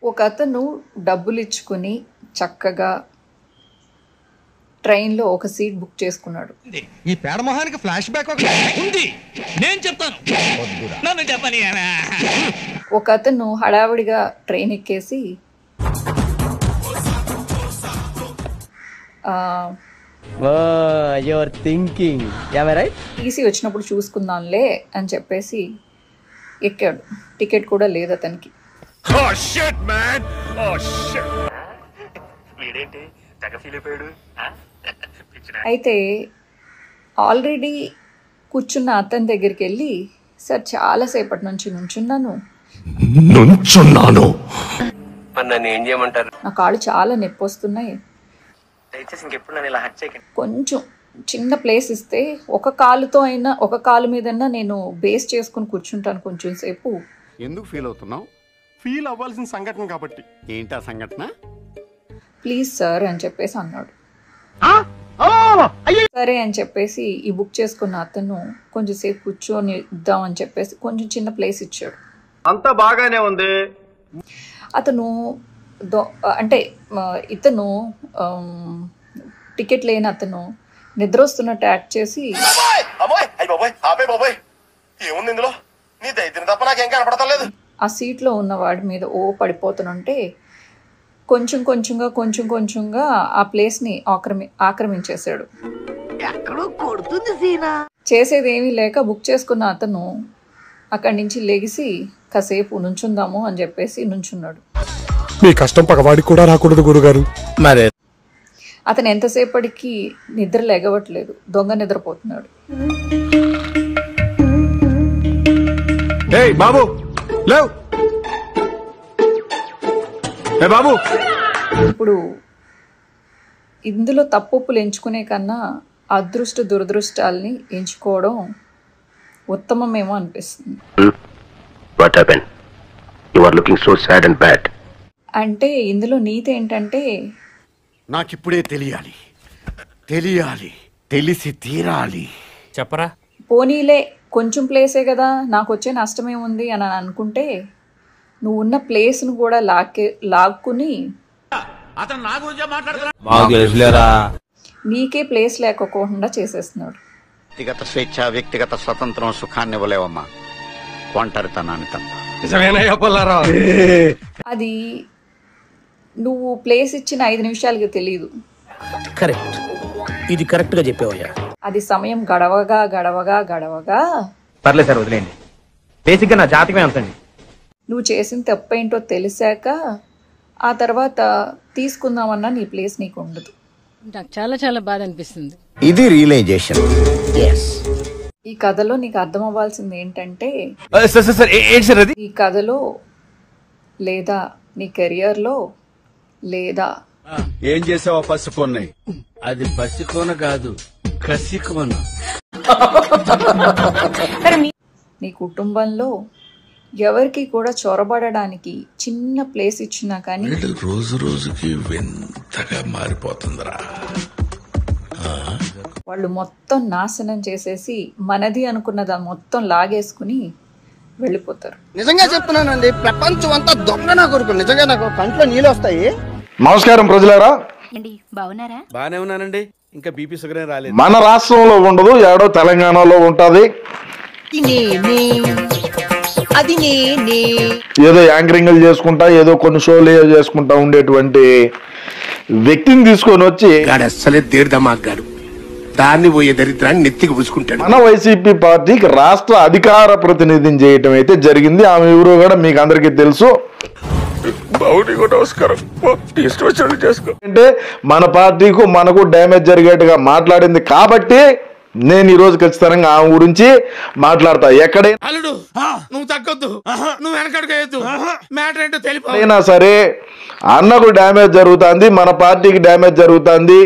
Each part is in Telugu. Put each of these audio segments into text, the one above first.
ఒక అతను డబ్బులు ఇచ్చుకుని చక్కగా ట్రైన్లో ఒక సీట్ బుక్ చేసుకున్నాడు. ఈ పేడ మొహానికి ఫ్లాష్ బ్యాక్ ఉంది, నేను చెప్తాను. నన్ను చెప్పని. ఒక అతను హడావిడిగా ట్రైన్ ఎక్కేసి టీసీ వచ్చినప్పుడు చూసుకుందాంలే అని చెప్పేసి ఎక్కాడు. టికెట్ కూడా లేదు అతనికి. అయితే ఆల్రెడీ కూర్చున్న అతని దగ్గరికి వెళ్ళి, సార్ చాలాసేపటి నుంచి నుంచున్నాను, నా కాళ్ళు చాలా నొప్పి వస్తున్నాయి, కొంచెం చిన్న ప్లేస్ ఇస్తే ఒక కాలు మీదన్నా నేను బేస్ చేసుకుని కూర్చుంటాను కొంచెం సేపు. ఎందుకు ఫీల్ అవుతున్నావు? ఫీల్ అవ్వాల్సిన సంఘటన కాబట్టి. ఏంటా సంఘటన? ప్లీజ్ సార్ అని చెప్పేసి అన్నాడు. సరే అని చెప్పేసి ఈ బుక్ చేసుకున్న అతను కొంచెం సేపు కూర్చొని ఇద్దాం అని చెప్పేసి కొంచెం చిన్న ప్లేస్ ఇచ్చాడు. అంతా బాగానే ఉంది. అతను అంటే ఇతను టికెట్ లేని అతను నిద్ర వస్తున్నట్టు యాక్ట్ చేసి, ఆ సీట్లో ఉన్న వాడి మీద పడిపోతానంటే కొంచెం కొంచెంగా ఆ ప్లేస్ ని ఆక్రమించేశాడు. చేసేది ఏమీ లేక బుక్ చేసుకున్న అతను అక్కడి నుంచి లెగిసి కాసేపు నుంచుందాము అని చెప్పేసి నుంచున్నాడు. మీ కష్టం పగవాడికి కూడా రాకూడదు గురుగారు. మరే అతను ఎంతసేపటికి నిద్ర లేగవట్లేదు, దొంగ నిద్రపోతున్నాడు. బాబు లేవ్, బాబు. ఇప్పుడు ఇందులో తప్పులు ఎంచుకునే కన్నా అదృష్ట దురదృష్టాలని ఎంచుకోవడం ఉత్తమమేమో అనిపిస్తుంది. అంటే ఇందులో నీతి ఏంటంటే, నాకిప్పుడే తెలియాలి, తెలిసి తీరాలి. చెప్పరా? పోనీలే కొంచెం ప్లేసే కదా, నాకు వచ్చే నష్టమేముంది అని అనుకుంటే నువ్వు ఉన్న ప్లేస్ను కూడా లాక్కుని నీకే ప్లేస్ లేకపోకుండా చేసేస్తున్నాడు. వ్యక్తిగత స్వేచ్ఛ, వ్యక్తిగత స్వతంత్రం సుఖాన్ని ఇవ్వలేవమ్మా, ఒంటరితనాన్ని తప్ప. అది నువ్వు ప్లేస్ ఇచ్చిన 5 నిమిషాలకి తెలియదు. కరెక్ట్, ఇది కరెక్ట్ గా చెప్పావయ్యా. అది సమయం గడవగా పర్లేదు సార్, వదిలేండి. బేసిక్ గా నా జాతకమే అంతండి. నువ్వు చేసిన తప్పేంటో తెలిసాక ఆ తర్వాత తీసుకుందామన్నా నీ ప్లేస్ నీకు ఉండదు. నాకు చాలా చాలా బాధ అనిపిస్తుంది. ఇది రియలైజేషన్. ఈ కథలో నీకు అర్థం అవ్వాల్సింది ఏంటంటే, ఈ కథలో లేదా నీ కెరియర్లో లేదా ఏం చేసావా పసికోన? అది పసికోన కాదు, కసికోన. నీ కుటుంబంలో ఎవరికి కూడా చొరబడడానికి చిన్న ప్లేస్ ఇచ్చినా కానీ రోజుకి వింతగా మారిపోతుందిరా. వాళ్ళు మొత్తం నాశనం చేసేసి మనది అనుకున్నదా మొత్తం లాగేసుకుని వెళ్ళిపోతారు. నిజంగా చెప్తున్నానండి, ప్రపంచం అంతా దొంగ నా కొడుకు. నిజంగా నాకు కంట్లో నీళ్ళు వస్తాయి. నమస్కారం ప్రజలారా, బాగున్నారా? బానే ఉన్నానండి. ఇంకా బీపీ షుగర్ రాలేదు. మన రాష్ట్రంలో ఉండదు, ఏడో తెలంగాణలో ఉంటది. ఏదో యాంకరింగ్లు చేసుకుంటా, ఏదో కొన్ని షోలు చేసుకుంటా ఉండేటువంటి వ్యక్తిని తీసుకొని వచ్చి అసలే దీర్ఘమాగాడు, దాన్ని పోయే దరిద్రాన్ని నెత్తికి పూసుకుంటాడు. మన వైసీపీ పార్టీకి రాష్ట్ర అధికార ప్రతినిధిని చేయటం అయితే జరిగింది. ఆమె ఎవరో కూడా మీకు అందరికీ తెలుసు. అంటే మన పార్టీకు మనకు డ్యామేజ్ జరిగేట్టుగా మాట్లాడింది కాబట్టి నేను ఈ రోజు ఖచ్చితంగా ఆమె గురించి మాట్లాడతా. ఎక్కడైనా సరే అన్నకు డ్యామేజ్ జరుగుతుంది, మన పార్టీకి డ్యామేజ్ జరుగుతుంది.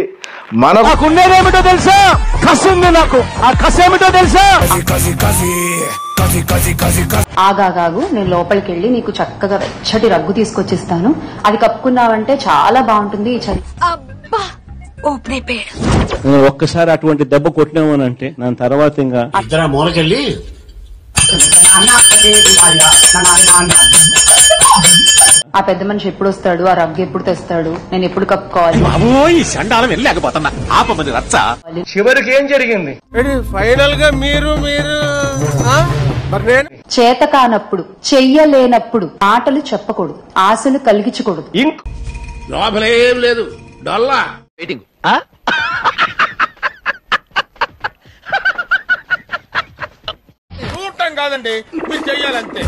మనకున్నదేమిటో తెలుసా? కసుంది నాకు. ఆ కసేమిటో తెలుసా? ఆగాగాగు, నేను లోపలికి వెళ్ళి నీకు చక్కగా వెచ్చటి రగ్గు తీసుకొచ్చిస్తాను. అది కప్పుకున్నావంటే చాలా బాగుంటుంది. నేను ఒక్కసారి అటువంటి దెబ్బ కొట్టినామనంటే నా తర్వాత ఇంకా మూలకెళ్ళి ఆ పెద్ద మనిషి ఎప్పుడు వస్తాడు, ఆ రగ్గు ఎప్పుడు తెస్తాడు, నేను ఎప్పుడు కప్పుకోవాలి. చివరికి ఏం జరిగింది? ఫైనల్ గా మీరు చేత కానప్పుడు, చెయ్యలేనప్పుడు మాటలు చెప్పకూడదు, ఆశలు కలిగించకూడదు. లోపలేం లేదు డొల్లా వెయిటింగ్. చూడటం కాదండి, మీరు చెయ్యాలంతే.